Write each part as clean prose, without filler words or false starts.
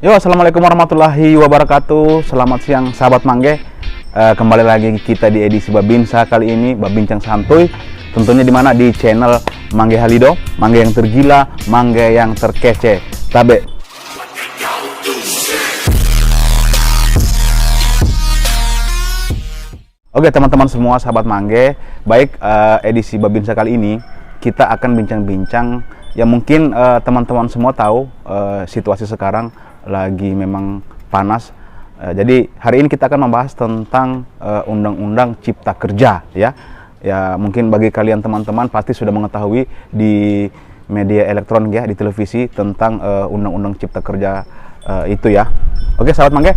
Yo, assalamualaikum warahmatullahi wabarakatuh. Selamat siang, sahabat Mangge. Kembali lagi kita di edisi Babinsa kali ini, Babincang Santuy. Tentunya di mana di channel Mangge Halido, Mangge yang tergila, Mangge yang terkece. Tabe. Oke teman-teman semua, sahabat Mangge. Baik, edisi Babinsa kali ini kita akan bincang-bincang. Ya mungkin teman-teman semua tahu situasi sekarang lagi memang panas. Jadi hari ini kita akan membahas tentang Undang-Undang Cipta Kerja ya. Ya mungkin bagi kalian teman-teman pasti sudah mengetahui di media elektronik ya, di televisi tentang Undang-Undang Cipta Kerja itu ya. Oke sahabat Mangge,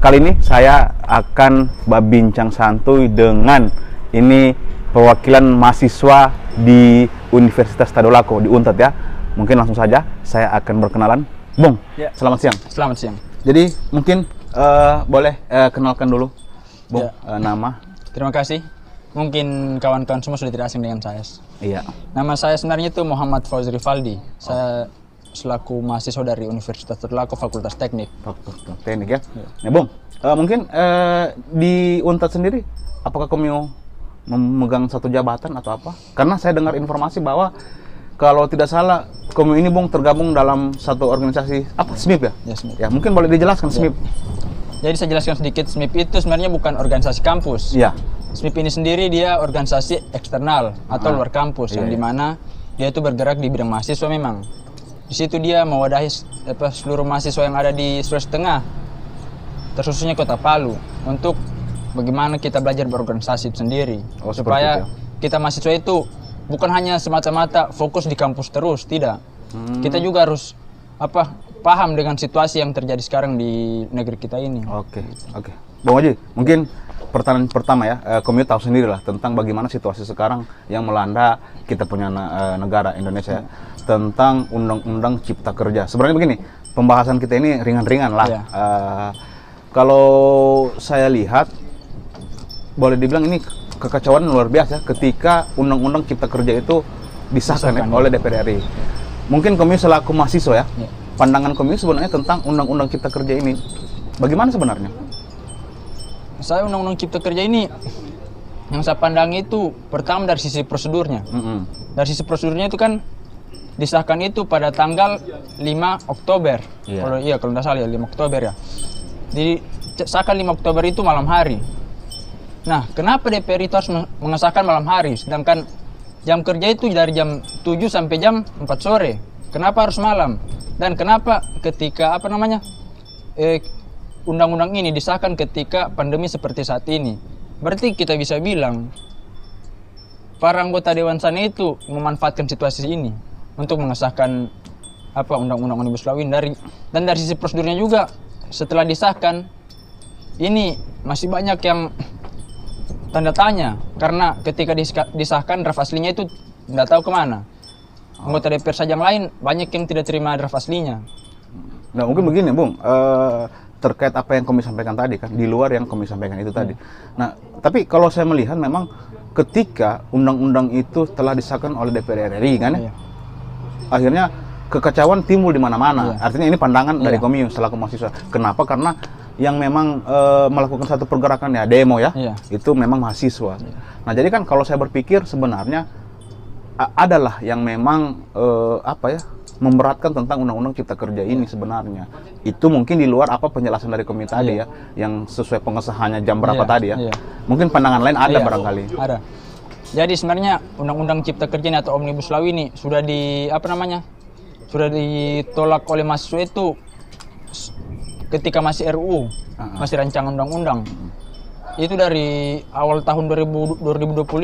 kali ini saya akan berbincang santuy dengan ini perwakilan mahasiswa di Universitas Tadulako di Untat ya. Mungkin langsung saja saya akan berkenalan. Bung, ya. Selamat siang. Selamat siang. Jadi mungkin boleh kenalkan dulu, Bung, ya. Nama. Terima kasih. Mungkin kawan-kawan semua sudah tidak asing dengan saya. Iya. Nama saya sebenarnya itu Muhammad Fauzi Rivaldi. Saya selaku mahasiswa dari Universitas Tadulako Fakultas Teknik. Fakultas Teknik ya. Nah, Bung, mungkin di Untat sendiri, apakah kamu memegang satu jabatan atau apa? Karena saya dengar informasi bahwa kalau tidak salah, kamu ini Bung tergabung dalam satu organisasi apa SMIP ya? Ya, SMIP. Ya, mungkin boleh dijelaskan SMIP. Jadi saya jelaskan sedikit, SMIP itu sebenarnya bukan organisasi kampus. Iya. SMIP ini sendiri dia organisasi eksternal atau luar kampus, yang dimana dia itu bergerak di bidang mahasiswa memang. Di situ dia mewadahi seluruh mahasiswa yang ada di Sulawesi Tengah, terkhususnya Kota Palu, untuk bagaimana kita belajar berorganisasi sendiri, supaya kita mahasiswa itu bukan hanya semata-mata fokus di kampus terus, tidak. Kita juga harus paham dengan situasi yang terjadi sekarang di negeri kita ini. Oke. Bung Oji, mungkin pertanyaan pertama ya, kamu tahu sendiri lah tentang bagaimana situasi sekarang yang melanda kita punya negara Indonesia tentang Undang-Undang Cipta Kerja. Sebenarnya begini, pembahasan kita ini ringan-ringan lah. Kalau saya lihat, boleh dibilang ini kekacauan luar biasa ketika Undang-Undang Cipta Kerja itu disahkan oleh DPR RI. Mungkin kami selaku mahasiswa ya, pandangan kami sebenarnya tentang Undang-Undang Cipta Kerja ini, bagaimana sebenarnya? Saya Undang-Undang Cipta Kerja ini, yang saya pandang itu pertama dari sisi prosedurnya. Dari sisi prosedurnya itu kan disahkan itu pada tanggal 5 Oktober. Kalau tidak salah ya 5 Oktober ya. Jadi disahkan 5 Oktober itu malam hari. Nah, kenapa DPR itu harus mengesahkan malam hari, sedangkan jam kerja itu dari jam 7 sampai jam 4 sore? Kenapa harus malam? Dan kenapa ketika undang-undang ini disahkan ketika pandemi seperti saat ini? Berarti kita bisa bilang para anggota Dewan sana itu memanfaatkan situasi ini untuk mengesahkan undang-undang Omnibus Law ini. Dan dari sisi prosedurnya juga, setelah disahkan ini masih banyak yang tanda tanya, karena ketika disahkan draft aslinya itu tidak tahu kemana. Anggota DPR saja yang lain banyak yang tidak terima draft aslinya. Nah mungkin begini Bung, terkait apa yang kami sampaikan tadi kan, di luar yang kami sampaikan itu tadi. Nah tapi kalau saya melihat memang ketika undang-undang itu telah disahkan oleh DPR RI kan ya, akhirnya kekacauan timbul di mana-mana. Artinya ini pandangan dari kami selaku mahasiswa. Kenapa? Karena yang memang melakukan satu pergerakan ya demo ya, itu memang mahasiswa. Nah jadi kan kalau saya berpikir sebenarnya adalah yang memang memberatkan tentang Undang-Undang Cipta Kerja ini sebenarnya. Itu mungkin di luar penjelasan dari komite tadi ya, yang sesuai pengesahannya jam berapa tadi ya. Mungkin pandangan lain ada barangkali. Ada. Jadi sebenarnya Undang-Undang Cipta Kerja ini atau Omnibus Law ini sudah sudah ditolak oleh mahasiswa itu ketika masih RUU, masih rancangan undang-undang. Itu dari awal tahun 2020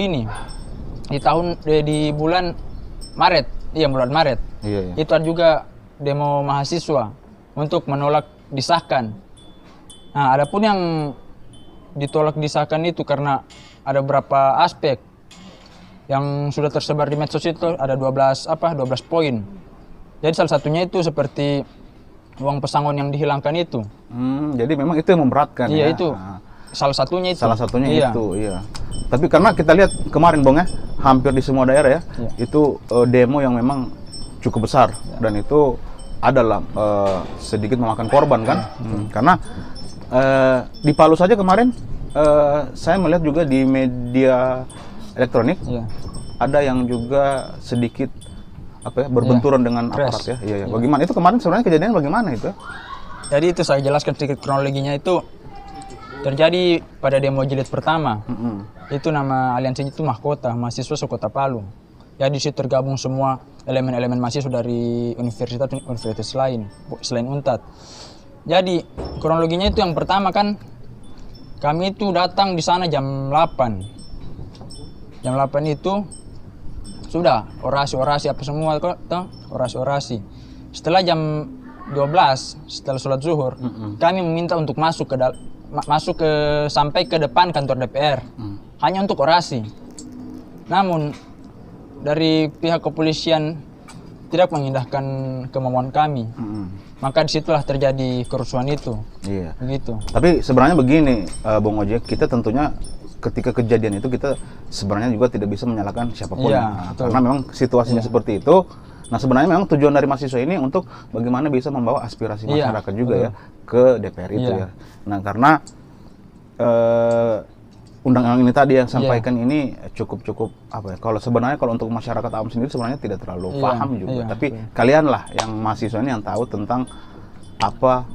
ini. Di bulan Maret. Bulan Maret. Itu ada juga demo mahasiswa untuk menolak disahkan. Nah, adapun yang ditolak disahkan itu karena ada beberapa aspek yang sudah tersebar di medsos itu, ada 12 poin. Jadi salah satunya itu seperti uang pesangon yang dihilangkan itu. Jadi memang itu yang memberatkan ya. Itu. Salah satunya itu. Tapi karena kita lihat kemarin Bung ya, hampir di semua daerah ya, itu demo yang memang cukup besar dan itu adalah sedikit memakan korban kan. Karena di Palu saja kemarin saya melihat juga di media elektronik ada yang juga sedikit berbenturan dengan aparat ya. Iya. Bagaimana itu kemarin sebenarnya kejadian bagaimana itu? Jadi itu saya jelaskan sedikit kronologinya. Itu terjadi pada demo jilid pertama. Itu nama aliansinya itu Mahkota, Mahasiswa Sekota Palu. Ya di situ tergabung semua elemen-elemen mahasiswa dari universitas lain selain Untat. Jadi kronologinya itu yang pertama kan kami itu datang di sana jam 8. Jam 8 itu sudah orasi apa semua kok, orasi. Setelah jam 12 setelah sholat zuhur, kami meminta untuk masuk ke sampai ke depan kantor DPR, hanya untuk orasi. Namun dari pihak kepolisian tidak mengindahkan kemauan kami, maka disitulah terjadi kerusuhan itu. Iya. Begitu. Tapi sebenarnya begini, Bung Ojek, kita tentunya ketika kejadian itu kita sebenarnya juga tidak bisa menyalahkan siapapun, karena memang situasinya seperti itu. Nah sebenarnya memang tujuan dari mahasiswa ini untuk bagaimana bisa membawa aspirasi masyarakat juga ya ke DPR itu ya. Nah karena undang-undang ini tadi yang sampaikan ini cukup kalau sebenarnya kalau untuk masyarakat awam sendiri sebenarnya tidak terlalu paham juga. Tapi kalianlah yang mahasiswa ini yang tahu tentang apa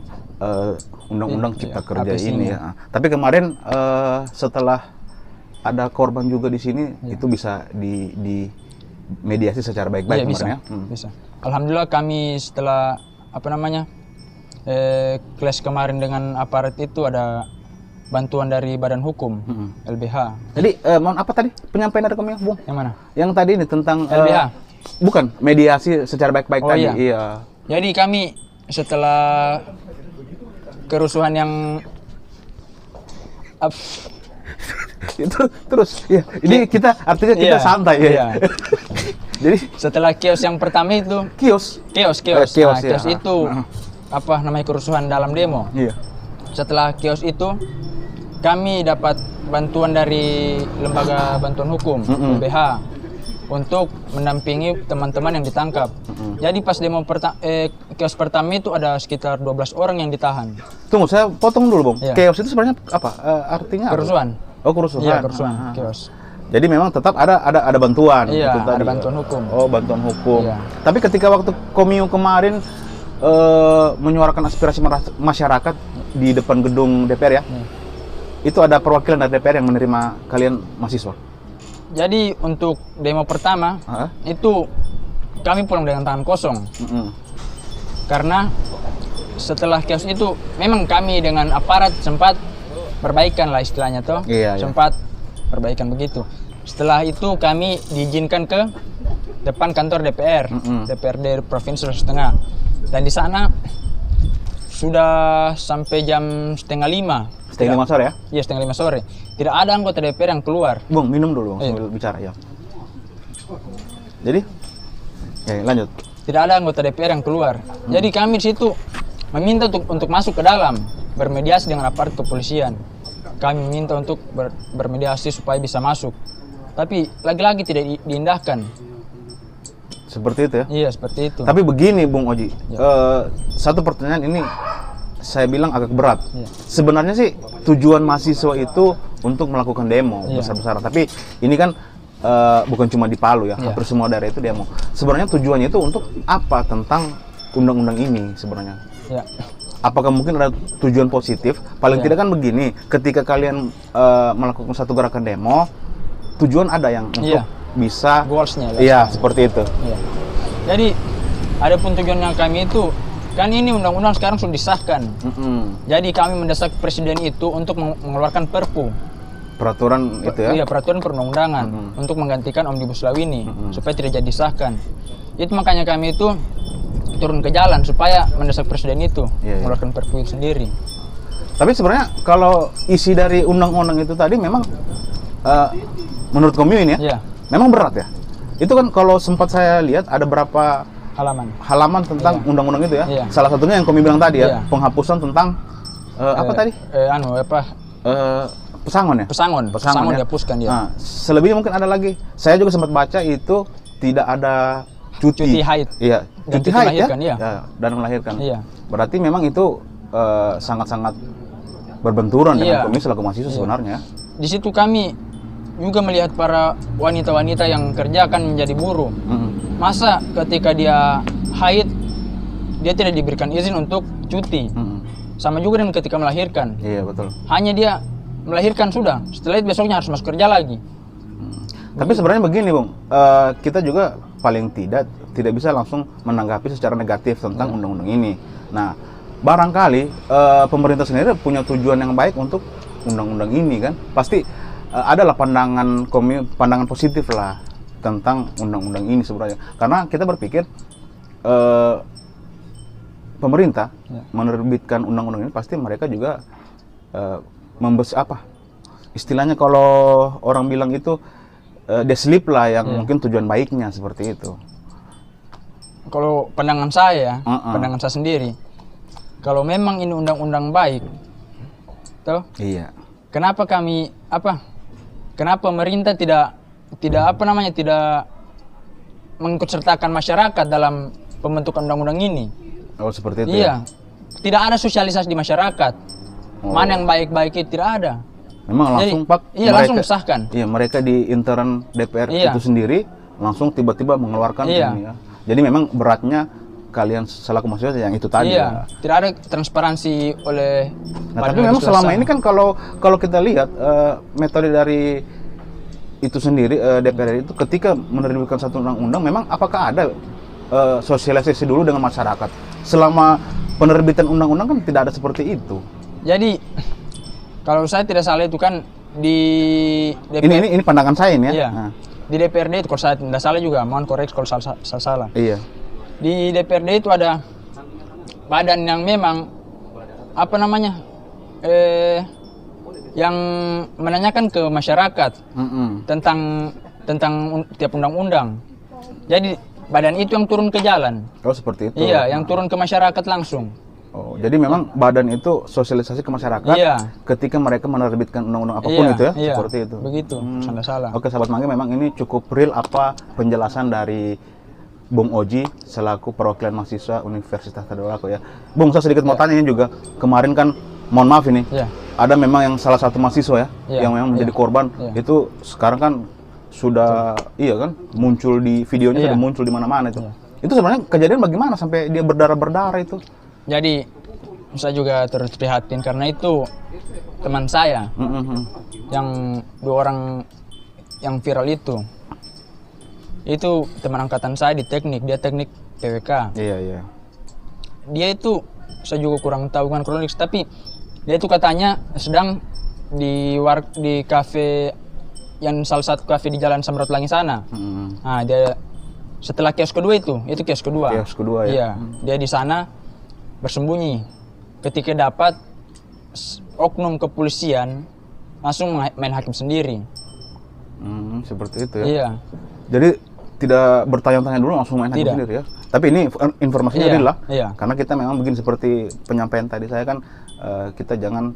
undang-undang Cipta Kerja ini ya. Tapi kemarin setelah ada korban juga di sini itu bisa di mediasi secara baik-baik kemarin ya. Bisa. Alhamdulillah kami setelah kelas kemarin dengan aparat itu ada bantuan dari Badan Hukum LBH. Jadi mohon apa tadi penyampaian dari kami, Bung? Yang mana? Yang tadi ini tentang LBH. Bukan, mediasi secara baik-baik tadi. Iya. Jadi kami setelah kerusuhan yang itu terus ya. Ini kita artinya kita santai ya. Jadi setelah kios yang pertama itu kios itu kerusuhan dalam demo. Iya. Setelah kios itu kami dapat bantuan dari Lembaga Bantuan Hukum LBH untuk mendampingi teman-teman yang ditangkap. Jadi pas demo kios pertama itu ada sekitar 12 orang yang ditahan. Tunggu, saya potong dulu, Bung. Kios itu sebenarnya apa? Artinya kerusuhan. Apa? Oh, kerusuhan. Iya, kerusuhan. Kios. Jadi memang tetap ada bantuan. Iya, ada bantuan hukum. Oh, bantuan hukum. Iya. Tapi ketika waktu Komiu kemarin menyuarakan aspirasi masyarakat di depan gedung DPR ya, itu ada perwakilan dari DPR yang menerima kalian mahasiswa. Jadi untuk demo pertama itu kami pulang dengan tangan kosong. Karena setelah kios itu memang kami dengan aparat sempat perbaikan lah istilahnya toh. Sempat perbaikan begitu. Setelah itu kami diizinkan ke depan kantor DPR, DPRD Provinsi Sulawesi Tengah. Dan di sana sudah sampai jam 4:30. 4:30 sore ya? Iya, 4:30 sore. Tidak ada anggota DPR yang keluar. Bung, minum dulu, Bung, sambil bicara ya. Jadi, lanjut. Tidak ada anggota DPR yang keluar. Jadi kami di situ meminta untuk masuk ke dalam, bermediasi dengan aparat kepolisian. Kami meminta untuk bermediasi supaya bisa masuk. Tapi lagi-lagi tidak diindahkan. Seperti itu ya? Iya, seperti itu. Tapi begini, Bung Oji, satu pertanyaan ini saya bilang agak berat. Sebenarnya sih tujuan mahasiswa itu untuk melakukan demo besar-besaran. Tapi ini kan bukan cuma di Palu ya, hampir semua daerah itu demo. Sebenarnya tujuannya itu untuk apa tentang undang-undang ini sebenarnya? Apakah mungkin ada tujuan positif? Paling tidak kan begini, ketika kalian melakukan satu gerakan demo, tujuan ada yang untuk bisa goalsnya. Iya, seperti itu. Jadi ada pun tujuannya kami itu kan ini undang-undang sekarang sudah disahkan. Jadi kami mendesak presiden itu untuk mengeluarkan perpu. Peraturan itu ya? Iya, peraturan perundang-undangan untuk menggantikan Omnibus Law ini supaya tidak jadi disahkan. Itu makanya kami itu turun ke jalan supaya mendesak presiden itu mengeluarkan perpu itu sendiri. Tapi sebenarnya kalau isi dari undang-undang itu tadi memang menurut Komiu ini ya, memang berat ya. Itu kan kalau sempat saya lihat ada berapa halaman tentang undang-undang itu ya. Salah satunya yang Komiu bilang tadi ya, penghapusan tentang apa tadi? Pesangon ya? Pesangon dihapuskan dia. Nah, selebihnya mungkin ada lagi. Saya juga sempat baca itu tidak ada cuti haid. Iya, Dan cuti cuti haid melahirkan, ya. iya. Ya, dan melahirkan. Iya. Berarti memang itu sangat-sangat berbenturan Iya. dengan kami selaku mahasiswa sebenarnya. Di situ kami juga melihat para wanita-wanita yang kerja akan menjadi buruh. Masa ketika dia haid, dia tidak diberikan izin untuk cuti. Sama juga dengan ketika melahirkan. Iya, betul. Hanya dia melahirkan sudah, setelah itu besoknya harus masuk kerja lagi. Tapi sebenarnya begini, Bung, kita juga paling tidak bisa langsung menanggapi secara negatif tentang undang-undang ini. Nah, barangkali pemerintah sendiri punya tujuan yang baik untuk undang-undang ini kan. Pasti adalah pandangan positif lah tentang undang-undang ini sebenarnya. Karena kita berpikir pemerintah menerbitkan undang-undang ini pasti mereka juga istilahnya kalau orang bilang itu deslip lah yang mungkin tujuan baiknya seperti itu. Kalau pandangan saya, pandangan saya sendiri, kalau memang ini undang-undang baik, toh? Iya. Kenapa pemerintah tidak mengikutsertakan masyarakat dalam pembentukan undang-undang ini? Oh, seperti itu. Iya. Tidak ada sosialisasi di masyarakat. Mana yang baik-baik itu tidak ada. Memang langsung langsung disahkan. Iya, mereka di intern DPR itu sendiri langsung tiba-tiba mengeluarkan ini ya. Jadi memang beratnya kalian selaku mahasiswa yang itu tadi. Iya, tidak ada transparansi oleh. Nah, tapi memang selama ini kan kalau kita lihat metode dari itu sendiri DPR itu ketika menerbitkan satu undang-undang, memang apakah ada sosialisasi dulu dengan masyarakat? Selama penerbitan undang-undang kan tidak ada seperti itu. Jadi kalau saya tidak salah itu kan di DPR, ini pandangan saya ini ya. Iya. Nah. Di DPRD itu kalau saya tidak salah juga, mohon koreksi kalau saya salah. Iya. Di DPRD itu ada badan yang memang yang menanyakan ke masyarakat tentang tiap undang-undang. Jadi badan itu yang turun ke jalan. Oh, seperti itu. Iya, yang turun ke masyarakat langsung. Oh, jadi memang badan itu sosialisasi ke masyarakat ketika mereka menerbitkan undang-undang apapun itu ya, seperti itu. Begitu, salah. Oke, sahabat Mangga, memang ini cukup real apa penjelasan dari Bung Oji selaku perwakilan mahasiswa Universitas Tadulako ya. Bung, saya sedikit mau tanya ini juga. Kemarin kan, mohon maaf ini, ada memang yang salah satu mahasiswa ya, yang memang menjadi korban. Itu sekarang kan sudah muncul di videonya, sudah muncul di mana-mana itu. Itu sebenarnya kejadian bagaimana sampai dia berdarah-berdarah itu? Jadi saya juga terus prihatin karena itu teman saya yang 2 orang yang viral itu teman angkatan saya di teknik, dia teknik PWK. Iya. Dia itu saya juga kurang tahu kan kronologis, tapi dia itu katanya sedang di kafe yang salah satu kafe di Jalan Samrat Pelangi sana. Nah, dia setelah kios kedua itu kios kedua. Kios kedua ya. Iya, dia di sana bersembunyi. Ketika dapat oknum kepolisian langsung main hakim sendiri. Seperti itu ya. Iya. Jadi tidak bertanya-tanya dulu langsung main hakim sendiri ya. Tapi ini informasinya real lah. Iya. Karena kita memang begini seperti penyampaian tadi saya kan kita jangan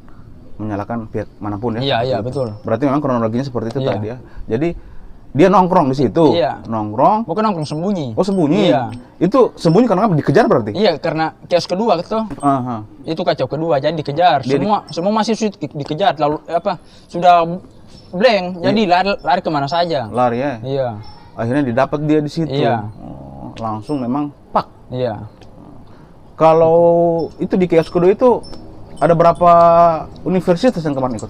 menyalahkan pihak manapun ya. Iya, betul. Berarti memang kronologinya seperti itu tadi ya. Jadi dia nongkrong di situ. Iya. Nongkrong. Bukan nongkrong, sembunyi. Oh, sembunyi. Iya. Itu sembunyi karena dikejar berarti? Iya, karena kios kedua gitu. Itu kacau kedua, jadi dikejar. Semua masih dikejar. Lalu sudah blank, jadi lari kemana saja. Lari ya. Iya. Akhirnya didapat dia di situ. Iya. Langsung memang pak. Iya. Kalau itu di kios kedua itu ada berapa universitas yang kemarin ikut?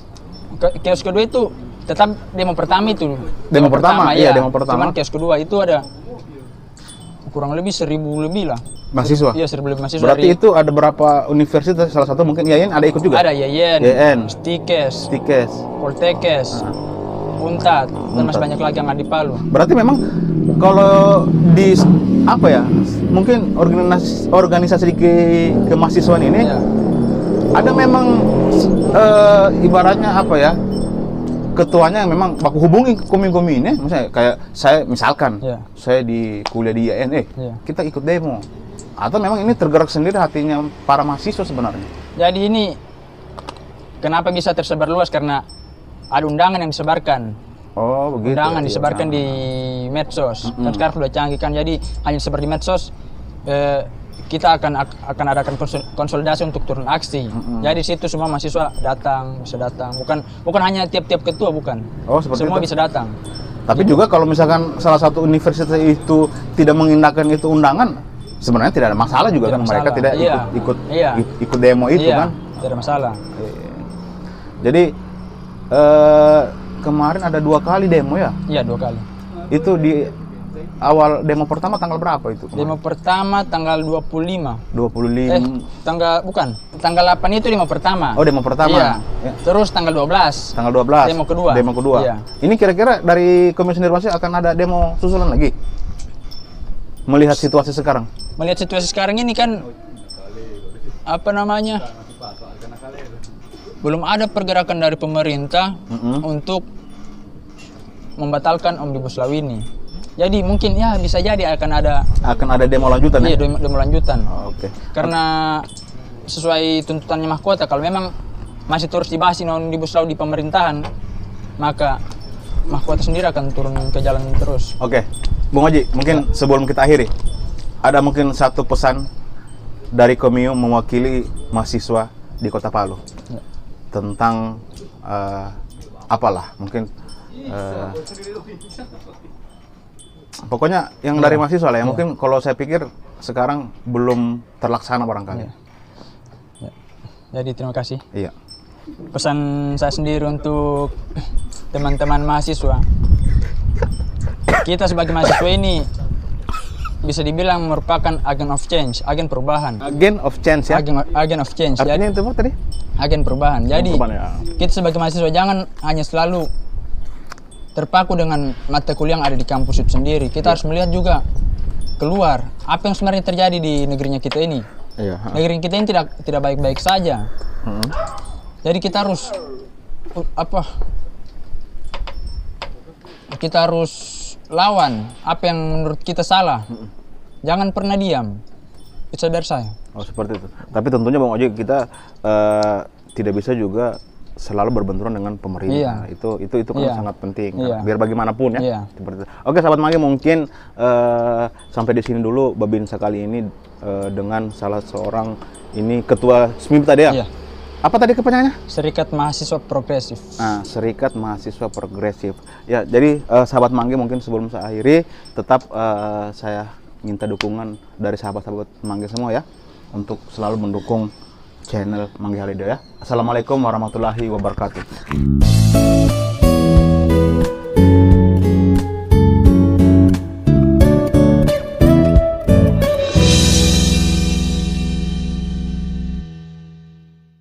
Kios kedua itu tetap demo pertama itu. Demo pertama. Demo pertama. Cuman kios kedua itu ada kurang lebih 1.000 lebih lah. Mahasiswa? Iya, 1.000 lebih mahasiswa. Berarti itu ada berapa universitas? Salah satu mungkin YN ada ikut juga? Ada YN. Stikes. Poltekes. Untat. Dan masih banyak lagi yang ada di Palu. Berarti memang kalau di mungkin organisasi kemahasiswaan ini ada memang ibaratnya ketuanya yang memang baku hubungi komi-komi ini, misalnya kayak saya saya di kuliah di IAIN, kita ikut demo, atau memang ini tergerak sendiri hatinya para mahasiswa sebenarnya? Jadi ini kenapa bisa tersebar luas, karena ada undangan yang disebarkan. Oh, begitu. Undangan disebarkan di medsos. Kan sekarang sudah canggih kan, jadi hanya seperti medsos kita akan adakan konsolidasi untuk turun aksi. Jadi situ semua mahasiswa bisa datang. Bukan hanya tiap-tiap ketua, bukan. Oh, seperti semua itu. bisa datang. Tapi juga kalau misalkan salah satu universitas itu tidak mengindahkan itu undangan, sebenarnya tidak ada masalah juga kan, mereka tidak ikut demo itu kan. Tidak ada masalah. Jadi kemarin ada 2 kali demo ya? Iya, 2 kali. Itu di awal demo pertama tanggal berapa itu? Demo pertama tanggal 25. 25. Tanggal 8 itu demo pertama. Oh, demo pertama. Iya. Ya. Terus tanggal 12. Tanggal 12. Demo kedua. Demo kedua. Iya. Ini kira-kira dari Komisioner Mahasiswa akan ada demo susulan lagi? Melihat situasi sekarang. Melihat situasi sekarang ini kan belum ada pergerakan dari pemerintah untuk membatalkan Omnibus Law ini. Jadi mungkin ya bisa jadi akan ada demo lanjutan ya? Iya, demo lanjutan. Oh, oke. Karena sesuai tuntutannya mahkota, kalau memang masih terus dibahas Omnibus Law di pemerintahan, maka mahkota sendiri akan turun ke jalan terus. Oke. Bung Oji, mungkin sebelum kita akhiri, ada mungkin satu pesan dari Komio mewakili mahasiswa di Kota Palu tentang apalah mungkin pokoknya yang dari mahasiswa lah, yang mungkin kalau saya pikir sekarang belum terlaksana barangkali. Jadi terima kasih. Iya. Pesan saya sendiri untuk teman-teman mahasiswa, kita sebagai mahasiswa ini bisa dibilang merupakan agen of change, agen perubahan. Agen of change ya? Agen of change. Artinya itu apa tadi? Agen perubahan. Jadi kita sebagai mahasiswa jangan hanya selalu terpaku dengan mata kuliah yang ada di kampus itu sendiri. Kita harus melihat juga keluar apa yang sebenarnya terjadi di negerinya kita ini. Negeri kita ini tidak baik-baik saja. Jadi kita harus kita harus lawan apa yang menurut kita salah. Jangan pernah diam. Itu dari saya. Oh, seperti itu. Tapi tentunya Bang Oji, kita tidak bisa juga selalu berbenturan dengan pemerintah. Itu kan sangat penting. Biar bagaimanapun ya. Seperti itu. Oke, sahabat Mangge, mungkin sampai di sini dulu Babinsa kali ini dengan salah seorang ini ketua SMIP tadi ya. Apa tadi kepanjangannya? Serikat Mahasiswa Progresif. Nah, Serikat Mahasiswa Progresif. Ya, jadi sahabat Mangge, mungkin sebelum saya akhiri, tetap saya minta dukungan dari sahabat-sahabat Mangge semua ya, untuk selalu mendukung channel Mangge Halido ya. Assalamualaikum warahmatullahi wabarakatuh.